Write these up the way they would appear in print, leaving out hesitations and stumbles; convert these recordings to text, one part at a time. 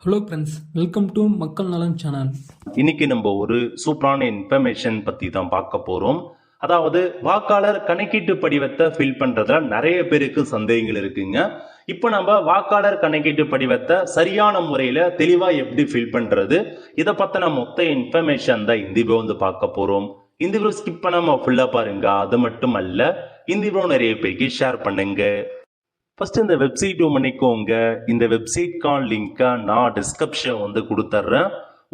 Hello friends, welcome to மக்கள் நலன் channel. இன்னைக்கு நம்ம ஒரு சூப்பரான இன்ஃபர்மேஷன் பத்தி தான் பார்க்க போறோம். அதாவது வாக்காளர் கணக்கீட்டு படிவத்தை ஃபில் பண்றதுல நிறைய பேருக்கு சந்தேகங்கள் இருக்குங்க. இப்போ நம்ம வாக்காளர் கணக்கீட்டு படிவத்தை சரியான முறையில தெளிவா எப்படி ஃபில் பண்றது, இதை பத்தின மொத்த இன்ஃபர்மேஷன் தான் இந்த வீடியோ வந்து பார்க்க போறோம். இந்த வீடியோ ஸ்கிப் பண்ணாம ஃபுல்லா பாருங்க. அது மட்டும் அல்ல, இந்த வீடியோ நிறைய பேருக்கு ஷேர் பண்ணுங்க. ஃபர்ஸ்ட் இந்த வெப்சைட் பண்ணிக்கோங்க. இந்த வெப்சைட்கான லிங்கை நான் டிஸ்கிரிப்ஷன் வந்து கொடுத்துட்றேன்.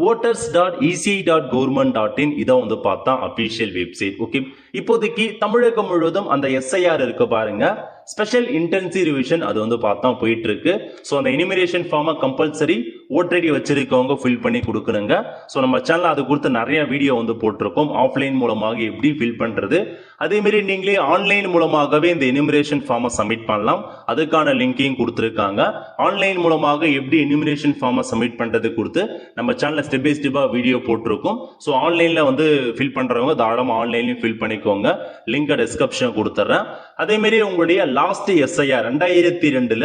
voters.eci.government.in இதை வந்து பார்த்தா அபிஷியல் வெப்சைட். ஓகே, இப்போதைக்கு தமிழகம் முழுவதும் அந்த எஸ்ஐஆர் இருக்கு பாருங்க, ஸ்பெஷல் இன்டென்சிவ் ரிவிஷன், அது வந்து பார்த்தா போயிட்டு இருக்கு. ஸோ அந்த எனிமிரேஷன் ஃபார்மை கம்பல்சரி ஓட்டர் ஐடி வச்சிருக்கவங்க ஃபில் பண்ணி கொடுக்கணுங்க. ஸோ நம்ம சேனல் அது கொடுத்து நிறைய வீடியோ வந்து போட்டிருக்கோம். ஆஃப்லைன் மூலமாக எப்படி ஃபில் பண்றது, அதே மாதிரி நீங்களே ஆன்லைன் மூலமாகவே இந்த எனிமிரேஷன் ஃபார்மை சப்மிட் பண்ணலாம். அதுக்கான லிங்கையும் கொடுத்துருக்காங்க. ஆன்லைன் மூலமாக எப்படி எனிமிரேஷன் ஃபார்மை சப்மிட் பண்றது கொடுத்து நம்ம சேனல்ல ஸ்டெப் பை ஸ்டெப்பா வீடியோ போட்டிருக்கோம். ஸோ ஆன்லைன்ல வந்து ஃபில் பண்றவங்க தாராளமாக ஆன்லைன்லயும் ஃபில் பண்ணிக்கோங்க. லிங்கை டிஸ்கிரிப்ஷன் கொடுத்துட்றேன். அதே மாதிரி உங்களுடைய லாஸ்ட் எஸ்ஐஆர் 2002ல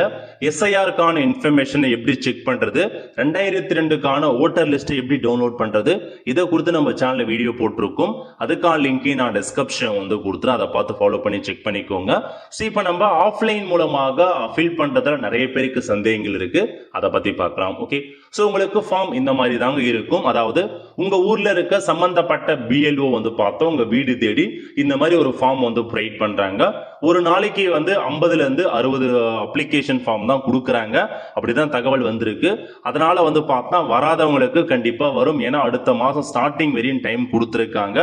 எஸ்ஐஆருக்கான இன்ஃபர்மேஷனை எப்படி செக் பண்றது, 2002க்கான ஓட்டர் லிஸ்ட் எப்படி டவுன்லோட் பண்றது, இதை குறித்து நம்ம சேனல்ல வீடியோ போட்டிருக்கோம். அதுக்கான லிங்கையும் நான் டிஸ்கிரிப்ஷன் வந்து கொடுத்துறேன். அதை பார்த்து ஃபாலோ பண்ணி செக் பண்ணிக்கோங்க. ஸோ இப்போ நம்ம ஆஃப்லைன் மூலமாக ஃபில் பண்றதுல நிறைய பேருக்கு சந்தேகங்கள் இருக்கு, அதை பத்தி பார்க்கலாம். ஓகே, ஸோ உங்களுக்கு ஃபார்ம் இந்த மாதிரி தாங்க இருக்கும். அதாவது உங்க ஊர்ல இருக்க சம்பந்தப்பட்ட பிஎல்ஓ வந்து பார்த்தோம் உங்க வீடு தேடி இந்த மாதிரி ஒரு ஃபார்ம் வந்து ப்ரொவைட் பண்றாங்க. ஒரு நாளைக்கு வந்து 50ல இருந்து 60 அப்ளிகேஷன் ஃபார்ம் தான் கொடுக்குறாங்க. அப்படிதான் தகவல் வந்திருக்கு. அதனால வந்து பார்த்தா வராதவங்களுக்கு கண்டிப்பா வரும். ஏன்னா அடுத்த மாசம் ஸ்டார்டிங் வரையும் டைம் கொடுத்துருக்காங்க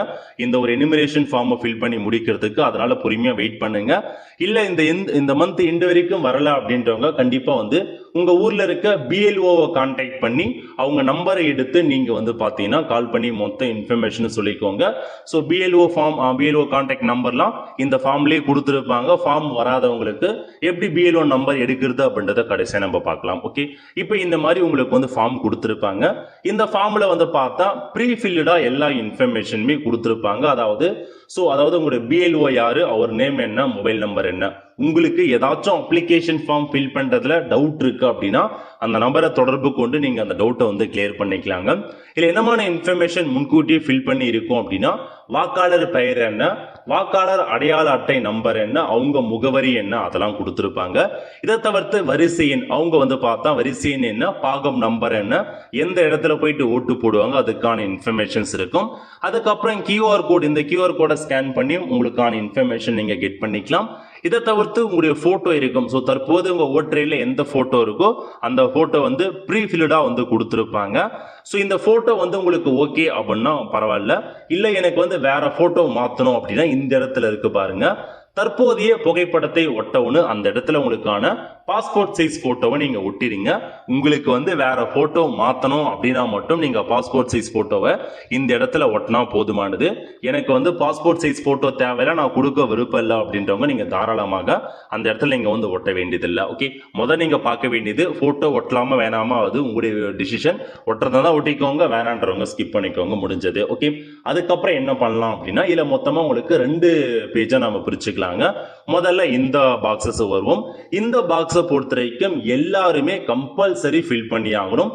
இந்த ஒரு எனிமிரேஷன் ஃபார்மை ஃபில் பண்ணி முடிக்கிறதுக்கு. அதனால பொறுமையா வெயிட் பண்ணுங்க. இல்ல இந்த மந்த் எண்டு வரைக்கும் வரல அப்படின்றவங்க கண்டிப்பா வந்து உங்க ஊர்ல இருக்க பிஎல்ஓவை கான்டாக்ட் பண்ணி அவங்க நம்பரை எடுத்து நீங்க வந்து பாத்தீங்கன்னா கால் பண்ணி மொத்த இன்ஃபர்மேஷன் சொல்லிக்கோங்க. ஸோ பிஎல்ஓ கான்டாக்ட் நம்பர்லாம் இந்த ஃபார்ம்லயே கொடுத்துருப்பாங்க. ஃபார்ம் வராதவங்களுக்கு எப்படி பிஎல்ஓ நம்பர் எடுக்கிறது அப்படின்றத கடைசியா நம்ம பார்க்கலாம். ஓகே, இப்போ இந்த மாதிரி உங்களுக்கு வந்து ஃபார்ம் கொடுத்துருப்பாங்க. இந்த ஃபார்ம்ல வந்து பார்த்தா ப்ரீஃபில்டா எல்லா இன்ஃபர்மேஷனுமே கொடுத்துருப்பாங்க. அதாவது உங்களுடைய பிஎல்ஓ யாரு, அவர் நேம் என்ன, மொபைல் நம்பர் என்ன. உங்களுக்கு ஏதாச்சும் அப்ளிகேஷன் ஃபார்ம் ஃபில் பண்றதுல டவுட் இருக்கு அப்படின்னா அந்த நம்பரை தொடர்பு கொண்டு நீங்க அந்த டவுட்டை வந்து கிளியர் பண்ணிக்கலாங்க. இல்ல என்னமான இன்ஃபர்மேஷன் முன்கூட்டியே ஃபில் பண்ணி இருக்கும் அப்படின்னா வாக்காளர் பெயர் என்ன, வாக்காளர் அடையாள அட்டை நம்பர் என்ன, அவங்க முகவரி என்ன, அதெல்லாம் கொடுத்துருப்பாங்க. இதை தவிர்த்து வரிசை எண், அவங்க வந்து பார்த்தா வரிசை எண் என்ன, பாகம் நம்பர் என்ன, எந்த இடத்துல போயிட்டு ஓட்டு போடுவாங்க, அதுக்கான இன்ஃபர்மேஷன்ஸ் இருக்கும். அதுக்கப்புறம் கியூஆர் கோட், இந்த கியூஆர் கோடை ஸ்கேன் பண்ணி உங்களுக்கான இன்ஃபர்மேஷன் நீங்க கெட் பண்ணிக்கலாம். இதை தவிர்த்து உங்களுடைய போட்டோ இருக்கும். ஸோ தற்போது உங்க ஓட்டரையில் எந்த போட்டோ இருக்கோ அந்த போட்டோ வந்து ப்ரீஃபில்டா வந்து கொடுத்துருப்பாங்க. ஸோ இந்த போட்டோ வந்து உங்களுக்கு ஓகே அப்படின்னா பரவாயில்ல. இல்லை எனக்கு வந்து வேற போட்டோ மாற்றணும் அப்படின்னா இந்த இடத்துல இருக்கு பாருங்க, தற்போதைய புகைப்படத்தை ஒட்டவுன்னு அந்த இடத்துல உங்களுக்கான பாஸ்போர்ட் சைஸ் போட்டோவை நீங்க ஒட்டிடுங்க. உங்களுக்கு வந்து வேற போட்டோ மாத்தணும் அப்படின்னா மட்டும் நீங்க பாஸ்போர்ட் சைஸ் போட்டோவை இந்த இடத்துல ஒட்டினா போதுமானது. எனக்கு வந்து பாஸ்போர்ட் சைஸ் போட்டோ தேவையில்லை, நான் கொடுக்க விருப்பம் இல்லை அப்படின்றவங்க நீங்க தாராளமாக அந்த இடத்துல நீங்க வந்து ஒட்ட வேண்டியதில்லை. ஓகே, முதல் நீங்க பார்க்க வேண்டியது போட்டோ ஒட்டலாமா வேணாமா, அது உங்களுடைய டிசிஷன். ஒட்டுறதா தான் ஒட்டிக்கோங்க, வேணான்றவங்க ஸ்கிப் பண்ணிக்கோங்க, முடிஞ்சது. ஓகே, அதுக்கப்புறம் என்ன பண்ணலாம் அப்படின்னா இதுல மொத்தமா உங்களுக்கு 2 பேஜா நம்ம பிரிச்சுக்கலாம். முதல்ல இந்த பாக்ஸஸ் வருவோம். இந்த பாக்ஸை பொறுத்த வரைக்கும் எல்லாருமே கம்பல்சரி ஃபில் பண்ணி ஆகணும்.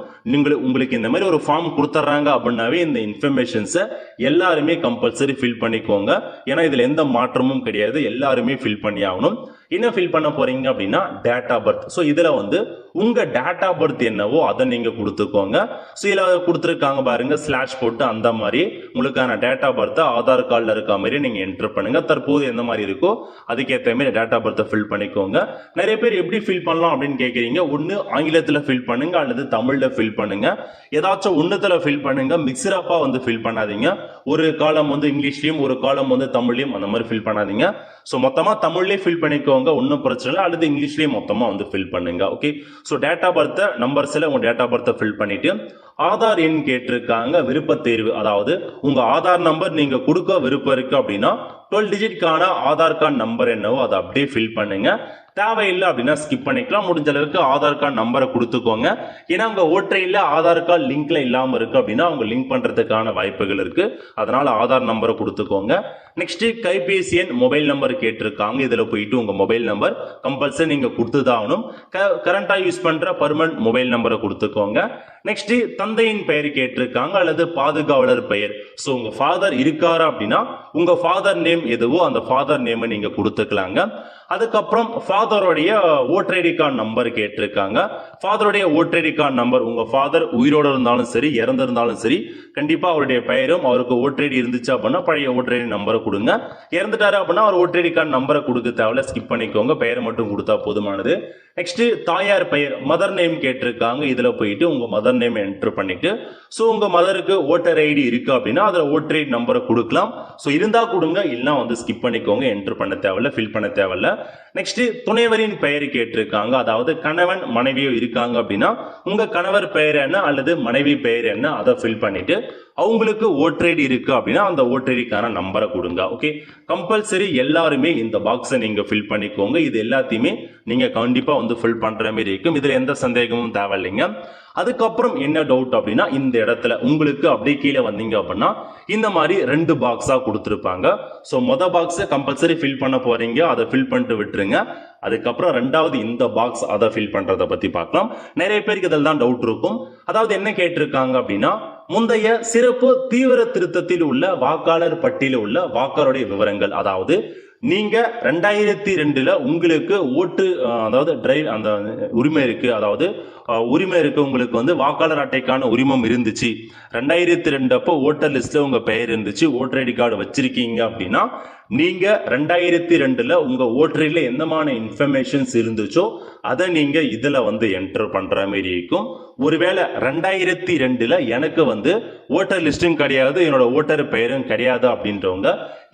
உங்களுக்கு இந்த மாதிரி ஒரு ஃபார்ம் கொடுத்துறாங்க அப்படின்னாவே இந்த இன்ஃபர்மேஷன்ஸை எல்லாருமே கம்பல்சரி ஃபில் பண்ணிக்கோங்க. ஏன்னா இதுல எந்த மாற்றமும் கிடையாது, எல்லாருமே ஃபில் பண்ணி ஆகணும். என்ன ஃபில் பண்ண போறீங்க அப்படின்னா டேட் ஆஃப் பர்த். ஸோ இதுல வந்து உங்க டேட் ஆஃப் பர்த் என்னவோ அதை நீங்க கொடுத்துக்கோங்க. ஸோ இதில் கொடுத்துருக்காங்க பாருங்க ஸ்லாஷ் போட்டு அந்த மாதிரி உங்களுக்கான டேட் ஆஃப் பர்த் ஆதார் கார்டில் இருக்க மாதிரி நீங்க என்டர் பண்ணுங்க. தற்போது எந்த மாதிரி இருக்கோ அதுக்கேற்ற மாதிரி டேட் ஆஃப் பர்த்தை ஃபில் பண்ணிக்கோங்க. நிறைய பேர் எப்படி ஃபில் பண்ணலாம் அப்படின்னு கேட்குறீங்க. ஒன்று ஆங்கிலத்தில் ஃபில் பண்ணுங்க அல்லது தமிழ்ல ஃபில் பண்ணுங்க. ஏதாச்சும் ஒன்றுத்துல ஃபில் பண்ணுங்க, மிக்சரப்பா வந்து ஃபில் பண்ணாதீங்க. ஒரு காலம் வந்து இங்கிலீஷ்லயும் ஒரு காலம் வந்து தமிழ்லயும் அந்த மாதிரி ஃபில் பண்ணாதீங்க. ஸோ மொத்தமா தமிழ்லேயே ஃபில் பண்ணிக்கோங்க, ஒன்றும் பிரச்சனை இல்லை. அல்லது இங்கிலீஷ்லேயே மொத்தமா வந்து ஃபில் பண்ணுங்க. Okay, so date of birth நம்பர்ஸ்ல உங்க டேட் ஆஃப் பர்த்தை ஃபில் பண்ணிட்டு ஆதார் எண் கேட்டிருக்காங்க, விருப்ப தேர்வு. அதாவது உங்க ஆதார் நம்பர் நீங்க கொடுக்க விருப்பம் இருக்கு அப்படின்னா 12 டிஜிட்கான ஆதார் கார்டு நம்பர் என்னவோ அதை அப்படியே ஃபில் பண்ணுங்க. தேவையில்லை அப்படின்னா ஸ்கிப் பண்ணிக்கலாம். முடிஞ்ச அளவுக்கு ஆதார் கார்டு நம்பரை கொடுத்துக்கோங்க. ஏன்னா உங்க ஓட்டரையில் ஆதார் கார்டு லிங்க்ல இல்லாம இருக்கு அப்படின்னா அவங்க லிங்க் பண்றதுக்கான வாய்ப்புகள் இருக்கு. அதனால ஆதார் நம்பரை கொடுத்துக்கோங்க. நெக்ஸ்ட் கைபேசி எண், மொபைல் நம்பர் கேட்டிருக்காங்க. இதுல போயிட்டு உங்க மொபைல் நம்பர் கம்பல்சரி நீங்க கொடுத்துதான் ஆகணும். கரண்டா யூஸ் பண்ற பர்மனன்ட் மொபைல் நம்பரை கொடுத்துக்கோங்க. நெக்ஸ்ட் தந்தையின் பெயர் கேட்டிருக்காங்க அல்லது பாதுகாவலர் பெயர். சோ உங்க ஃபாதர் இருக்காரா அப்படின்னா உங்க ஃபாதர் நேம் எதுவோ அந்த ஃபாதர் நேம் நீங்க கொடுத்துக்கலாங்க. அதுக்கப்புறம் ஃபாதருடைய ஓட்டர் ஐடி கார்டு நம்பர் கேட்டிருக்காங்க. ஃபாதருடைய ஓட்டர் ஐடி கார்டு நம்பர், உங்க ஃபாதர் உயிரோடு இருந்தாலும் சரி இறந்திருந்தாலும் சரி கண்டிப்பா அவருடைய பெயரும் அவருக்கு ஓட்டர் ஐடி இருந்துச்சு அப்படின்னா பழைய ஓட்டர் ஐடி நம்பரை கொடுங்க. இறந்துட்டாரு அப்படின்னா அவர் ஓட்டர் ஐடி கார்டு நம்பரை கொடுக்க தேவையில்ல, ஸ்கிப் பண்ணிக்கோங்க, பெயரை மட்டும் கொடுத்தா போதுமானது. நெக்ஸ்ட் தாயார் பெயர், மதர் நேம் கேட்டிருக்காங்க. இதுல போயிட்டு உங்க மதர் நேம் என்டர் பண்ணிட்டு சோ உங்க மதருக்கு ஓட்டர் ஐடி இருக்கு அப்படின்னா அதுல ஓட்டர் ஐடி நம்பரை கொடுக்கலாம். சோ இருந்தா கொடுங்க, இல்லைன்னா வந்து ஸ்கிப் பண்ணிக்கோங்க, என்டர் பண்ண தேவையில்ல, ஃபில் பண்ண தேவையில்ல. நெக்ஸ்ட் துணைவரின் பெயர் கேட்டிருக்காங்க. அதாவது கணவன் மனைவியோ இருக்காங்க அப்படின்னா உங்க கணவர் பெயர் என்ன அல்லது மனைவி பெயர் என்ன அதை ஃபில் பண்ணிட்டு அவங்களுக்கு ஓட்டர் ஐடி இருக்கு அப்படின்னா அந்த ஓட்டர் ஐடிக்கான நம்பரை கொடுங்க. ஓகே, கம்பல்சரி எல்லாருமே இந்த பாக்ஸை நீங்க ஃபில் பண்ணிக்கோங்க. இது எல்லாத்தையுமே நீங்க கண்டிப்பா வந்து ஃபில் பண்ற மாதிரி இருக்கும். இதுல எந்த சந்தேகமும் தேவையில்லைங்க. அதுக்கப்புறம் என்ன டவுட் அப்படின்னா இந்த இடத்துல உங்களுக்கு அப்படியே கீழே வந்தீங்க அப்படின்னா இந்த மாதிரி 2 பாக்ஸா கொடுத்துருப்பாங்க. சோ மொதல் பாக்ஸ் கம்பல்சரி ஃபில் பண்ண போறீங்க, அதை ஃபில் பண்ணிட்டு விட்டுருங்க. அதுக்கப்புறம் ரெண்டாவது இந்த பாக்ஸ் அதை ஃபில் பண்றதை பத்தி பார்க்கலாம். நிறைய பேருக்கு இதில் தான் டவுட் இருக்கும். அதாவது என்ன கேட்டிருக்காங்க அப்படின்னா முந்தைய சிறப்பு தீவிர திருத்தத்தில் உள்ள வாக்காளர் பட்டியலில் உள்ள வாக்காளருடைய விவரங்கள். அதாவது நீங்க 2002 உங்களுக்கு ஓட்டு அதாவது டிரைவ் அந்த உரிமை இருக்கு, அதாவது உரிமை இருக்கு, உங்களுக்கு வந்து வாக்காளர் அட்டைக்கான உரிமம் இருந்துச்சு, 2002 அப்போ ஓட்டர் லிஸ்ட்ல உங்க பெயர் இருந்துச்சு, ஓட்டர் ஐடி கார்டு வச்சிருக்கீங்க அப்படின்னா நீங்க 2002 உங்க ஓட்டரில் எந்தமான இன்ஃபர்மேஷன்ஸ் இருந்துச்சோ அதை நீங்க இதுல வந்து என்டர் பண்ற மாதிரி இருக்கும். ஒருவேளை 2002 எனக்கு வந்து ஓட்டர் லிஸ்டும் கிடையாது, என்னோட ஓட்டர் பெயரும் கிடையாது அப்படின்றவங்க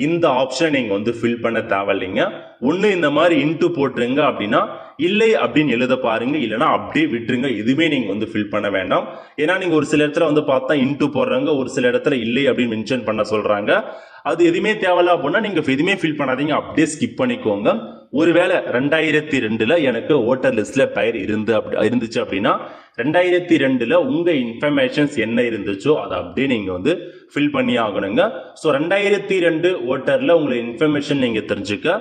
இந்த ஆப்ஷன் நீங்க வந்து ஃபில் பண்ண தேவையில்லைங்க. ஒண்ணு இந்த மாதிரி இன்ட்டு போட்டுருங்க, அப்படின்னா இல்லை அப்படின்னு எழுத பாருங்க, இல்லைன்னா அப்படியே விட்டுருங்க, எதுவுமே நீங்க வந்து ஃபில் பண்ண வேண்டாம். ஏன்னா நீங்க ஒரு சில இடத்துல வந்து பார்த்தா இன்ட்டு போடுறாங்க, ஒரு சில இடத்துல இல்லை அப்படின்னு மென்ஷன் பண்ண சொல்றாங்க. அது எதுவுமே தேவையில்ல அப்படின்னா நீங்க எதுவுமே ஃபில் பண்ணாதீங்க, அப்படியே ஸ்கிப் பண்ணிக்கோங்க. ஒருவேளை 2002 எனக்கு ஓட்டர் லிஸ்ட்ல பெயர் இருந்துச்சு அப்படின்னா 2002 உங்க இன்ஃபர்மேஷன்ஸ் என்ன இருந்துச்சோ அதை அப்படியே நீங்க வந்து ஃபில் பண்ணி ஆகணுங்க. ஸோ 2002 ஓட்டர்ல உங்களை இன்ஃபர்மேஷன் நீங்க தெரிஞ்சுக்க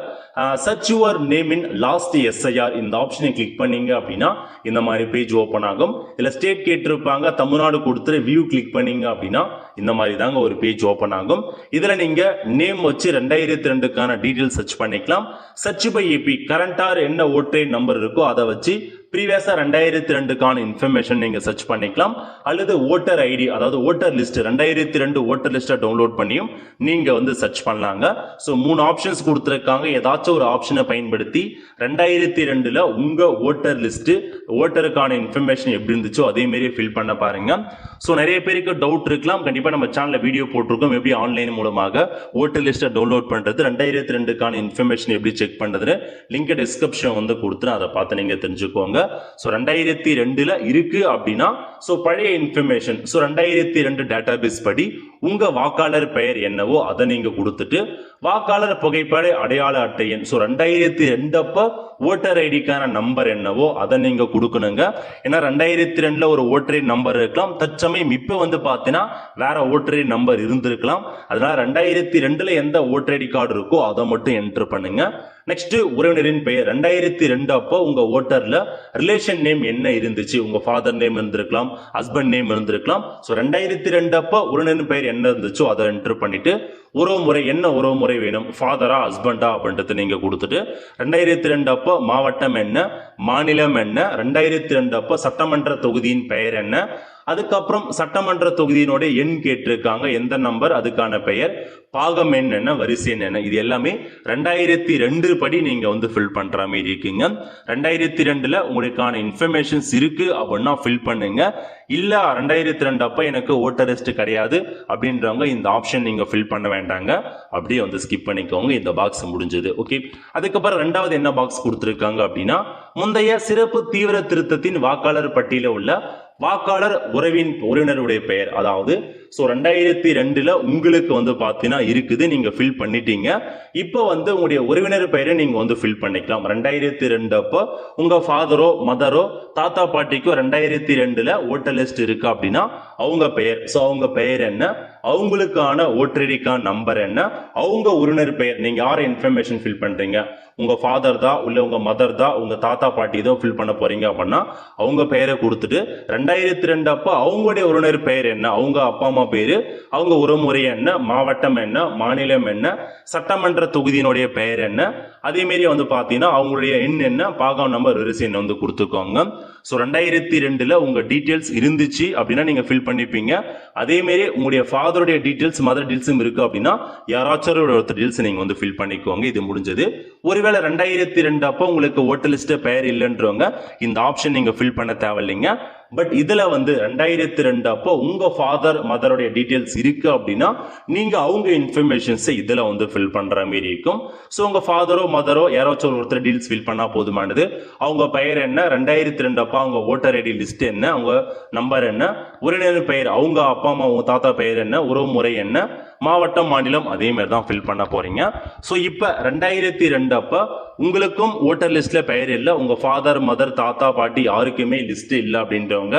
search your name in last SIR இந்த ஆப்ஷனை கிளிக் பண்ணீங்க அப்படின்னா இந்த மாதிரி பேஜ் ஓப்பன் ஆகும். இதுல ஸ்டேட் கேட்டிருப்பாங்க, தமிழ்நாடு கொடுத்துட்டு வியூ கிளிக் பண்ணீங்க அப்படின்னா இந்த மாதிரி தாங்க ஒரு பேஜ் ஓப்பன் ஆகும். இதுல நீங்க நேம் வச்சு 2002க்கான டீடைல் சர்ச் பண்ணிக்கலாம். சர்ச் பை AP கரண்டா என்ன ஓட்டர் நம்பர் இருக்கோ அதை வச்சு ப்ரீவியஸா 2002க்கான இன்ஃபர்மேஷன் நீங்க சர்ச் பண்ணிக்கலாம். அல்லது ஓட்டர் ஐடி அதாவது ஓட்டர் லிஸ்ட் 2002 ஓட்டர் லிஸ்ட்டை டவுன்லோட் பண்ணியும் நீங்க வந்து சர்ச் பண்ணலாங்க. ஸோ 3 ஆப்ஷன்ஸ் கொடுத்துருக்காங்க. ஏதாச்சும் ஒரு ஆப்ஷனை பயன்படுத்தி 2002 உங்க ஓட்டர் லிஸ்ட் ஓட்டருக்கான இன்ஃபர்மேஷன் எப்படி இருந்துச்சோ அதே மாதிரி ஃபில் பண்ண பாருங்க. ஸோ நிறைய பேருக்கு டவுட் இருக்கலாம். கண்டிப்பா நம்ம சேனல்ல வீடியோ போட்டிருக்கோம், எப்படி ஆன்லைன் மூலமாக ஓட்டர் லிஸ்ட்டை டவுன்லோட் பண்றது, 2002க்கான இன்ஃபர்மேஷன் எப்படி செக் பண்றதுன்னு லிங்க் டிஸ்கிரிப்ஷன் வந்து கொடுத்து அதை பார்த்து நீங்க தெரிஞ்சுக்கோங்க. சோ 2002 இருக்கு அப்படின்னா சோ பழைய இன்ஃபர்மேஷன், சோ 2002 டேட்டாபேஸ் படி உங்க வாக்காளர் பெயர் என்னவோ அதை நீங்க கொடுத்துட்டு வாக்காளர் புகைப்பட அடையாள அட்டை எண், சோ 2002 அப்ப ஓட்டர் ஐடிக்கான நம்பர் என்னவோ அதை நீங்க கொடுக்கணுங்க. ஏன்னா 2002 ஒரு ஓட்டர் ஐடி நம்பர் இருக்கலாம், தற்சமயம் இப்ப வந்து பாத்தீங்கன்னா வேற ஓட்டர் ஐடி நம்பர் இருந்திருக்கலாம். அதனால 2002 எந்த ஓட்டர் ஐடி கார்டு இருக்கோ அதை மட்டும் என்டர் பண்ணுங்க. நெக்ஸ்ட் உறவினரின் பெயர் 2002 அப்போ உங்க ஓட்டர்ல ரிலேஷன் நேம் என்ன இருந்துச்சு, உங்க ஃபாதர் நேம் இருந்திருக்கலாம், ஹஸ்பண்ட் நேம் இருந்திருக்கலாம். சோ 2002 அப்போ உறவினரின் பெயர் என்ன இருந்துச்சோ அதை என்டர் பண்ணிட்டு உறவு முறை என்ன உறவு முறை வேணும், ஃபாதரா ஹஸ்பண்டா அப்படின்றது நீங்க கொடுத்துட்டு 2002 அப்போ மாவட்டம் என்ன, மாநிலம் என்ன, 2002 அப்போ சட்டமன்ற தொகுதியின் பெயர் என்ன, அதுக்கப்புறம் சட்டமன்ற தொகுதியினோட எண் கேட்டிருக்காங்க, எந்த நம்பர், அதுக்கான பெயர், பாகம் எண் என்ன, வரிசை எண் என்ன, இது எல்லாமே 2002 படி நீங்க வந்து ஃபில் பண்ற மாதிரி இருக்குங்க. 2002 உங்களுக்கான இன்ஃபர்மேஷன்ஸ் இருக்கு அப்படின்னா ஃபில் பண்ணுங்க. இல்ல 2002 அப்ப எனக்கு ஓட்டர் லிஸ்ட் கிடையாது அப்படின்றவங்க இந்த ஆப்ஷன் நீங்க ஃபில் பண்ண வேண்டாங்க, அப்படியே வந்து ஸ்கிப் பண்ணிக்கோங்க. இந்த பாக்ஸ் முடிஞ்சது. ஓகே, அதுக்கப்புறம் ரெண்டாவது என்ன பாக்ஸ் கொடுத்திருக்காங்க அப்படின்னா முந்தைய சிறப்பு தீவிர திருத்தத்தின் வாக்காளர் பட்டியல உள்ள வாக்காளர் உறவினருடைய பெயர். அதாவது 2002 உங்களுக்கு வந்து பாத்தீங்கன்னா இருக்குது, நீங்க ஃபில் பண்ணிட்டீங்க. இப்போ வந்து உங்களுடைய உறவினர் பெயரை நீங்க வந்து ஃபில் பண்ணிக்கலாம். 2002 அப்போ உங்க ஃபாதரோ மதரோ தாத்தா பாட்டிக்கோ 2002 ஓட்டர் லிஸ்ட் இருக்கு அப்படின்னா அவங்க பெயர், சோ அவங்க பெயர் என்ன, அவங்களுக்கான ஓட்டர் ஐடி கார்டு நம்பர் என்ன, அவங்க உறவினர் பெயர், நீங்க யார இன்ஃபர்மேஷன் ஃபில் பண்றீங்க, உங்க ஃபாதர் தான் இல்ல உங்க மதர் தான் உங்க தாத்தா பாட்டி தான் ஃபில் பண்ண போறீங்க அப்படின்னா அவங்க பெயரை கொடுத்துட்டு 2002 அப்போ அவங்களுடைய உறவினர் பெயர் என்ன, அவங்க அப்பா அம்மா பேரு, அவங்க உறவுமுறை என்ன, மாவட்டம் என்ன, மாநிலம் என்ன, சட்டமன்ற தொகுதியினுடைய பெயர் என்ன, அதே மாதிரி வந்து பாத்தீங்கன்னா அவங்களுடைய எண் என்ன, பாகம் நம்பர், வரிசை எண் வந்து கொடுத்துக்கோங்க. ஸோ 2002ல உங்க டீட்டெயில்ஸ் இருந்துச்சு அப்படின்னா நீங்க ஃபில் பண்ணிப்பீங்க. அதே மாதிரி உங்களுடைய ஃபாதருடைய டீட்டெயில்ஸ், மதர் டீட்டெயில்ஸும் இருக்கு அப்படின்னா யாராச்சும் ஒருத்தர் டீட்டெயில்ஸ் நீங்க வந்து ஃபில் பண்ணிக்கோங்க. இது முடிஞ்சது. ஒருவேளை 2002 அப்போ உங்களுக்கு ஓட்டர் லிஸ்ட் பெயர் இல்லைன்றவங்க இந்த ஆப்ஷன் நீங்க ஃபில் பண்ண தேவையில்லைங்க. பட் இதுல வந்து 2002 அப்போ உங்க ஃபாதர் மதருடைய டீடைல்ஸ் இருக்கு அப்படின்னா நீங்க அவங்க இன்ஃபர்மேஷன்ஸ் இதுல வந்து ஃபில் பண்ற மாதிரி இருக்கும். ஸோ உங்க ஃபாதரோ மதரோ யாராச்சும் ஒருத்தர் டீடைல்ஸ் ஃபில் பண்ணா போதுமானது. அவங்க பெயர் என்ன, 2002 அப்போ அவங்க ஓட்டர் ஐடி லிஸ்ட் என்ன, அவங்க நம்பர் என்ன, உறவினர் பெயர், அவங்க அப்பா அம்மா உங்க தாத்தா பெயர் என்ன, உறவு முறை என்ன, மாவட்டம் மாநிலம் அதே மாதிரி தான் ஃபில் பண்ண போறீங்க. ஸோ இப்போ 2002 அப்போ உங்களுக்கும் ஓட்டர் லிஸ்ட்ல பெயர் இல்லை, உங்க ஃபாதர் மதர் தாத்தா பாட்டி யாருக்குமே லிஸ்ட் இல்லை அப்படின்றவங்க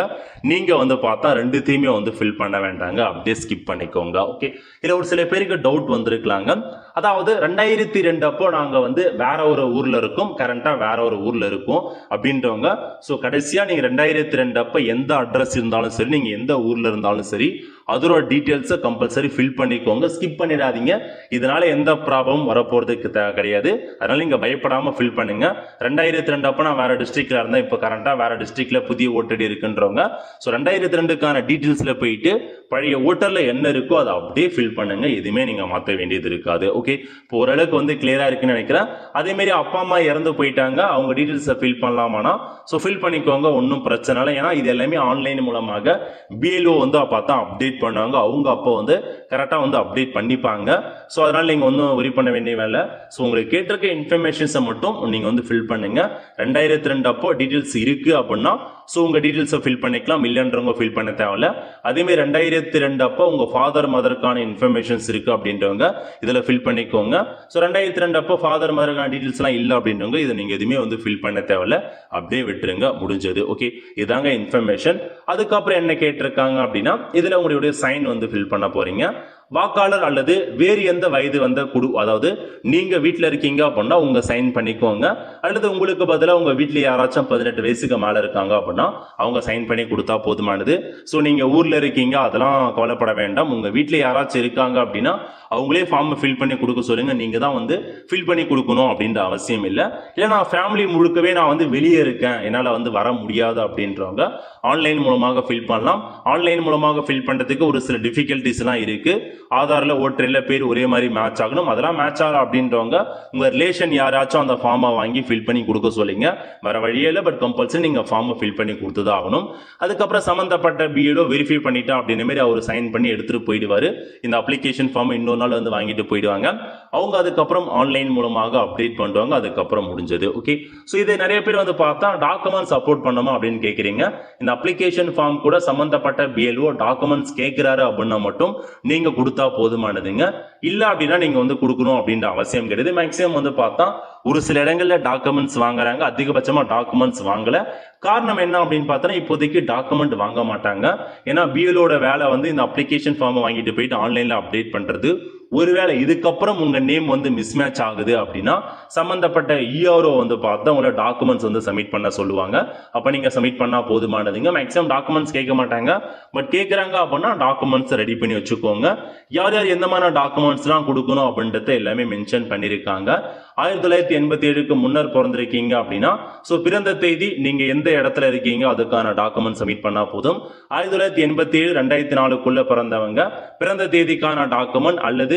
நீங்க வந்து பார்த்தா ரெண்டுத்தையுமே வந்து ஃபில் பண்ண வேண்டாங்க, அப்படியே ஸ்கிப் பண்ணிக்கோங்க. ஓகே, இதுல ஒரு சில பேருக்கு டவுட் வந்திருக்கலாங்க. அதாவது 2002 அப்போ நாங்க வந்து வேற ஒரு ஊர்ல இருக்கோம், கரண்டா வேற ஒரு ஊர்ல இருக்கோம் அப்படின்றவங்க. ஸோ கடைசியா நீங்க 2002 அப்போ எந்த அட்ரஸ் இருந்தாலும் சரி, நீங்க எந்த ஊர்ல இருந்தாலும் சரி, அதோட டீடைல்ஸை கம்பல்சரி ஃபில் பண்ணிக்கோங்க, ஸ்கிப் பண்ணிடாதீங்க. இதனால எந்த ப்ராப்ளமும் வரப்போறதுக்கு கிடையாது. அதனால நீங்க பயப்படாம ஃபில் பண்ணுங்க. 2002 அப்போ நான் வேற டிஸ்ட்ரிக்ட்ல இருந்தேன், இப்போ கரண்டா வேற டிஸ்ட்ரிக்ட்ல புதிய ஓட்டடி இருக்குன்றவங்க ஸோ 2002க்கான டீடைல்ஸ்ல போயிட்டு பழைய ஓட்டர்ல என்ன இருக்கோ அதை அப்படியே ஃபில் பண்ணுங்க. எதுவுமே நீங்க மாற்ற வேண்டியது இருக்காது. ஓகே, இப்போ ஓரளவுக்கு வந்து கிளியரா இருக்குன்னு நினைக்கிறேன். அதே மாதிரி அப்பா அம்மா இறந்து போயிட்டாங்க, அவங்க டீடைல்ஸை ஃபில் பண்ணலாமானா ஸோ ஃபில் பண்ணிக்கோங்க, ஒன்றும் பிரச்சனை இல்லை. ஏன்னா இது எல்லாமே ஆன்லைன் மூலமாக பிஎல்ஓ வந்து பார்த்தா அப்டேட் பண்ணுவாங்க, அவங்க அப்போ வந்து கரெக்டாக வந்து அப்டேட் பண்ணிப்பாங்க. ஸோ அதனால நீங்க ஒன்றும் ஒரி பண்ண வேண்டிய வேலை. ஸோ உங்களுக்கு கேட்டிருக்க இன்ஃபர்மேஷன்ஸை மட்டும் நீங்க வந்து ஃபில் பண்ணுங்க. 2002 அப்போ டீடைல்ஸ் இருக்கு அப்படின்னா ஸோ உங்க டீடைல்ஸை ஃபில் பண்ணிக்கலாம், இல்லைன்றவங்க ஃபில் பண்ண தேவையில்ல. அதேமாதிரி 2002 அப்போ உங்க ஃபாதர் மதருக்கான இன்ஃபர்மேஷன்ஸ் இருக்கு அப்படின்றவங்க இதில் ஃபில் பண்ணிக்கோங்க. ஸோ 2002 அப்போ ஃபாதர் மதருக்கான டீடைல்ஸ்லாம் இல்லை அப்படின்றவங்க இதை நீங்க எதுவுமே வந்து ஃபில் பண்ண தேவையில்ல, அப்படியே விட்டுருங்க, முடிஞ்சது. ஓகே, இதாங்க இன்ஃபர்மேஷன். அதுக்கப்புறம் என்ன கேட்டிருக்காங்க அப்படின்னா இதுல உங்களுடைய சைன் வந்து ஃபில் பண்ண போறீங்க. வாக்காளர் அல்லது வேறு எந்த வயது வந்த குழு, அதாவது நீங்க வீட்டில் இருக்கீங்க அப்படின்னா உங்க சைன் பண்ணிக்கோங்க, அல்லது உங்களுக்கு பதிலாக உங்க வீட்டில் யாராச்சும் 18 வயசுக்கு மேல இருக்காங்க அப்படின்னா அவங்க சைன் பண்ணி கொடுத்தா போதுமானது. ஸோ நீங்க ஊர்ல இருக்கீங்க அதெல்லாம் கவலைப்பட வேண்டாம். உங்க வீட்டில் யாராச்சும் இருக்காங்க அப்படின்னா அவங்களே ஃபார்ம் ஃபில் பண்ணி கொடுக்க சொல்லுங்க, நீங்க தான் வந்து ஃபில் பண்ணி கொடுக்கணும் அப்படின்ற அவசியம் இல்லை. இல்லை நான் ஃபேமிலி முழுக்கவே நான் வந்து வெளியே இருக்கேன், என்னால் வந்து வர முடியாது அப்படின்றவங்க ஆன்லைன் மூலமாக ஃபில் பண்ணலாம். ஆன்லைன் மூலமாக ஃபில் பண்றதுக்கு ஒரு சில டிஃபிகல்டிஸ்லாம் இருக்கு. ஆதார்ல ஓட்டரில் பேர் ஒரே மாதிரி மேட்ச் ஆகணும், அதெல்லாம் மேட்ச் ஆகலாம் அப்படின்றவங்க உங்க ரிலேஷன் யாராச்சும் அந்த ஃபார்மை வாங்கி ஃபில் பண்ணி கொடுக்க சொல்லுங்க, வேற வழியே இல்லை. பட் கம்பல்சரி நீங்க ஃபார்மை ஃபில் பண்ணி கொடுத்துதான் ஆகணும். அதுக்கப்புறம் சம்பந்தப்பட்ட பிஎல்ஓ வெரிஃபை பண்ணிட்டா அப்படின்ற மாதிரி அவர் சைன் பண்ணி எடுத்துட்டு போயிடுவாரு. இந்த அப்ளிகேஷன் ஃபார்ம் இன்னொரு நாள் வந்து வாங்கிட்டு போயிடுவாங்க. அவங்க அதுக்கப்புறம் ஆன்லைன் மூலமாக அப்டேட் பண்ணுவாங்க, அதுக்கப்புறம் முடிஞ்சது. ஓகே, ஸோ இதை நிறைய பேர் வந்து பார்த்தா டாக்குமெண்ட்ஸ் அப்லோட் பண்ணணுமா அப்படின்னு கேட்குறீங்க. இந்த அப்ளிகேஷன் ஃபார்ம் கூட சம்பந்தப்பட்ட பிஎல்ஓ டாக்குமெண்ட்ஸ் கேட்கிறாரு அப்படின்னா மட்டும் நீங்க கொடுத்தா போதுமானதுங்க. இல்ல அப்படின்னா நீங்க வந்து கொடுக்கணும் அப்படின்ற அவசியம் கிடையாது. மேக்ஸிமம் வந்து பார்த்தா ஒரு சில இடங்கள்ல டாக்குமெண்ட்ஸ் வாங்குறாங்க, அதிகபட்சமா டாக்குமெண்ட்ஸ் வாங்கல. காரணம் என்ன அப்படின்னு பார்த்தா இப்போதைக்கு டாக்குமெண்ட் வாங்க மாட்டாங்க. ஏன்னா பிஎல்ஓட வேலை வந்து இந்த அப்ளிகேஷன் ஃபார்ம் வாங்கிட்டு போயிட்டு ஆன்லைன்ல அப்டேட் பண்றது. ஒருவேளை இதுக்கப்புறம் உங்க நேம் வந்து மிஸ்மேட்ச் ஆகுது அப்படின்னா சம்பந்தப்பட்ட இஆர்ஓ வந்து பார்த்தா உங்களோட டாக்குமெண்ட்ஸ் வந்து சப்மிட் பண்ண சொல்லுவாங்க. அப்ப நீங்க சப்மிட் பண்ணா போதுமானதுங்க. மேக்ஸிமம் டாக்குமெண்ட்ஸ் கேட்க மாட்டாங்க, பட் கேட்கறாங்க அப்படின்னா டாக்குமெண்ட்ஸ் ரெடி பண்ணி வச்சுக்கோங்க. யார் யார் எந்த மாதிரி டாக்குமெண்ட்ஸ்லாம் கொடுக்கணும் அப்படின்றத எல்லாமே மென்ஷன் பண்ணியிருக்காங்க. 1987க்கு முன்னர் பிறந்திருக்கீங்க அப்படின்னா ஸோ பிறந்த தேதி நீங்க எந்த இடத்துல இருக்கீங்க அதுக்கான டாக்குமெண்ட் சப்மிட் பண்ணா போதும். 1987 2004க்குள்ள பிறந்தவங்க பிறந்த தேதிக்கான டாக்குமெண்ட் அல்லது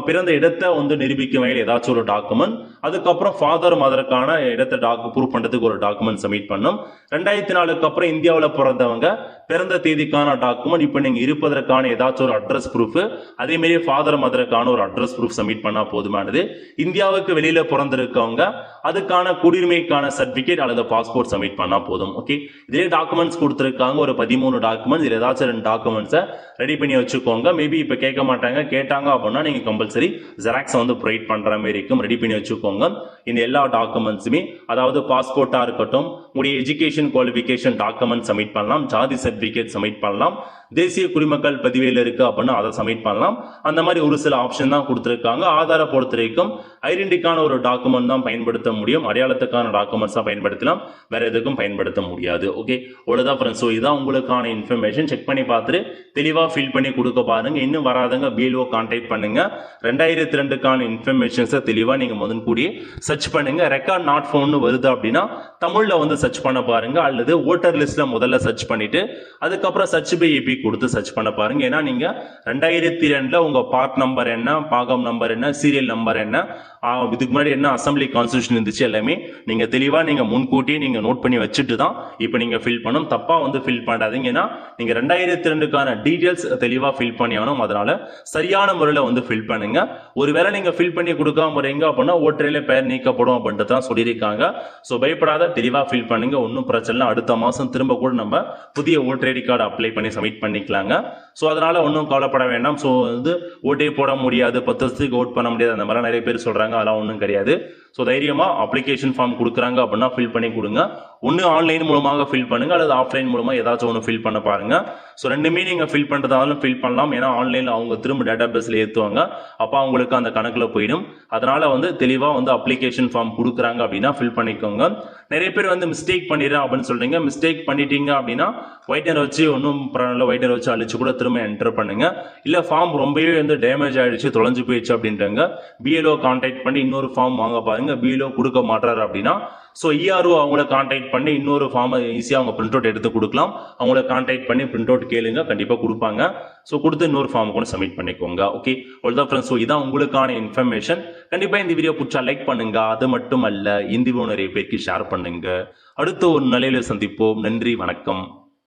பிறந்த இடத்தை வந்து நிரூபிக்கும் வகையில் ஏதாச்சும் ஒரு டாக்குமெண்ட், அதுக்கப்புறம் ஃபாதர் மதருக்கான இடத்தை ப்ரூவ் பண்றதுக்கு ஒரு டாக்குமெண்ட் சப்மிட் பண்ணும். 2004க்கு அப்புறம் இந்தியாவில் பிறந்தவங்க பிறந்த தேதிக்கான டாக்குமெண்ட், இப்போ நீங்க இருப்பதற்கான ஏதாச்சும் ஒரு அட்ரஸ் ப்ரூஃப், அதே மாதிரி ஃபாதர் மதருக்கான ஒரு அட்ரஸ் ப்ரூஃப் சப்மிட் பண்ணா போதுமானது. இந்தியாவுக்கு வெளியில பிறந்திருக்கவங்க அதுக்கான குடியுரிமைக்கான சர்டிபிகேட் அல்லது பாஸ்போர்ட் சப்மிட் பண்ணா போதும். ஓகே, இதே டாக்குமெண்ட்ஸ் கொடுத்திருக்காங்க, ஒரு 13 டாக்குமெண்ட்ஸ். இதுல ஏதாச்சும் 2 டாக்குமெண்ட்ஸை ரெடி பண்ணி வச்சுக்கோங்க. மேபி இப்ப கேட்க மாட்டாங்க, கேட்டாங்க அப்படின்னா நீங்க நீங்க கம்பல்சரி ஜெராக்ஸ் வந்து ப்ரொவைட் பண்ற மாதிரி இருக்கும். ரெடி பண்ணி வச்சுக்கோங்க. இந்த எல்லா டாக்குமெண்ட்ஸுமே, அதாவது பாஸ்போர்ட்டா இருக்கட்டும், உங்களுடைய எஜுகேஷன் குவாலிஃபிகேஷன் டாக்குமெண்ட் சப்மிட் பண்ணலாம், ஜாதி சர்டிபிகேட் சப்மிட் பண்ணலாம், தேசிய குடிமக்கள் பதிவேல இருக்கு அப்படின்னா அதை சப்மிட் பண்ணலாம். அந்த மாதிரி ஒரு சில ஆப்ஷன் தான் கொடுத்துருக்காங்க. ஆதார பொறுத்த வரைக்கும் ஐடென்டிக்கான ஒரு டாக்குமெண்ட் தான் பயன்படுத்த முடியும், அடையாளத்துக்கான டாக்குமெண்ட்ஸ் தான் பயன்படுத்தலாம், வேற எதுக்கும் பயன்படுத்த முடியாது. ஓகே, அவ்வளவுதான் ஃப்ரெண்ட்ஸ். ஸோ இதான் உங்களுக்கான இன்ஃபர்மேஷன். செக் பண்ணி பார்த்துட்டு தெளிவா ஃபில் பண்ணி கொடுக்க பாருங்க. இன்னும் வராதங்க பிஎல்ஓ கான்டாக்ட் பண்ணுங்க. 2002க்கான இன்ஃபர்மேஷன்ஸை தெளிவா நீங்க முதன் கூடிய சர்ச் பண்ணுங்க. ரெக்கார்ட் நாட் ஃபவுண்ட் வருது அப்படின்னா தமிழ்ல வந்து சர்ச் பண்ண பாருங்க, அல்லது ஓட்டர் லிஸ்ட்ல முதல்ல சர்ச் பண்ணிட்டு அதுக்கப்புறம் சர்ச் பை ஏபி கொடுத்து சர்ச் பண்ண பாருங்க. ஏன்னா நீங்க 2002ல உங்க பார்ட் நம்பர் என்ன, பாகம் நம்பர் என்ன, சீரியல் நம்பர் என்ன, இதுக்கு முன்னாடி என்ன அசம்பிளி கான்ஸ்டிடியூஷன் இருந்துச்சு எல்லாமே நீங்க தெளிவா நீங்க முன்கூட்டியே நீங்க நோட் பண்ணி வச்சுட்டு தான் இப்போ நீங்க ஃபில் பண்ணணும். தப்பா வந்து ஃபில் பண்ணாதீங்க. ஏன்னா நீங்க 2002க்கான டீடைல்ஸ் தெளிவா ஃபில் பண்ணி ஆகணும். அதனால சரியான முறையில் வந்து ஃபில் பண்ணுங்க. ஒருவேளை நீங்க ஃபில் பண்ணி கொடுக்காம போறீங்க அப்படின்னா ஓட்டரிலே பெயர் நீக்கப்படும் அப்படின்ட்டு தான் சொல்லியிருக்காங்க. ஸோ பயப்படாத, தெளிவா ஃபில் பண்ணுங்க. ஒன்றும் பிரச்சனை இல்லை. அடுத்த மாசம் திரும்ப கூட நம்ம புதிய ஓட்டர் ஐடி கார்டு அப்ளை பண்ணி சப்மிட் பண்ணிக்கலாங்க. ஸோ அதனால ஒன்றும் கவலைப்பட வேண்டாம். ஸோ வந்து ஓட்டே போட முடியாது, 10 வருஷத்துக்கு ஓட் பண்ண முடியாது, அந்த மாதிரி நிறைய பேர் சொல்றாங்க. அதெல்லாம் ஒன்றும் கிடையாது. ஸோ தைரியமா அப்ளிகேஷன் ஃபார்ம் கொடுக்குறாங்க அப்படின்னா ஃபில் பண்ணி கொடுங்க. ஒன்று ஆன்லைன் மூலமாக ஃபில் பண்ணுங்க, அல்லது ஆஃப்லைன் மூலமாக ஏதாச்சும் ஒன்று ஃபில் பண்ண பாருங்க. ஸோ ரெண்டுமே நீங்கள் ஃபில் பண்ணுறதாலும் ஃபில் பண்ணலாம். ஏன்னா ஆன்லைனில் அவங்க திரும்ப டேட்டா பேஸில் ஏற்றுவாங்க, அப்போ அவங்களுக்கு அந்த கணக்கில் போயிடும். அதனால வந்து தெளிவாக வந்து அப்ளிகேஷன் ஃபார்ம் கொடுக்குறாங்க அப்படின்னா ஃபில் பண்ணிக்கோங்க. நிறைய பேர் வந்து மிஸ்டேக் பண்ணிடுறேன் அப்படின்னு சொல்றீங்க. மிஸ்டேக் பண்ணிட்டீங்க அப்படின்னா ஒயிட்னர் வச்சு ஒன்றும் ஒயிட்னர் வச்சு அழிச்சு கூட திரும்ப என்டர் பண்ணுங்க. இல்லை ஃபார்ம் ரொம்பவே வந்து டேமேஜ் ஆயிடுச்சு, தொலைஞ்சு போயிடுச்சு அப்படின்றாங்க, பிஎல்ஓ கான்டாக்ட் பண்ணி இன்னொரு ஃபார்ம் வாங்க பாருங்க. பிஎல்ஓ கொடுக்க மாட்டாரு அப்படின்னா ஸோ இஆர்ஓ அவங்கள கான்டாக்ட் பண்ணி இன்னொரு ஃபார்மை ஈஸியாக அவங்க பிரிண்ட் அவுட் எடுத்து கொடுக்கலாம். அவங்கள கான்டாக்ட் பண்ணி பிரிண்ட் அவுட் கேளுங்க, கண்டிப்பாக கொடுப்பாங்க. ஸோ கொடுத்து இன்னொரு ஃபார்ம் கூட சப்மிட் பண்ணிக்கோங்க. ஓகே, அவ்வளோதான் ஃப்ரெண்ட்ஸ். ஸோ இதான் உங்களுக்கான இன்ஃபர்மேஷன். கண்டிப்பாக இந்த வீடியோ பிடிச்சா லைக் பண்ணுங்க. அது மட்டும் அல்ல, இந்த வீடியோ நிறைய பேருக்கு ஷேர் பண்ணுங்க. அடுத்த ஒரு நிலையில சந்திப்போம். நன்றி, வணக்கம்.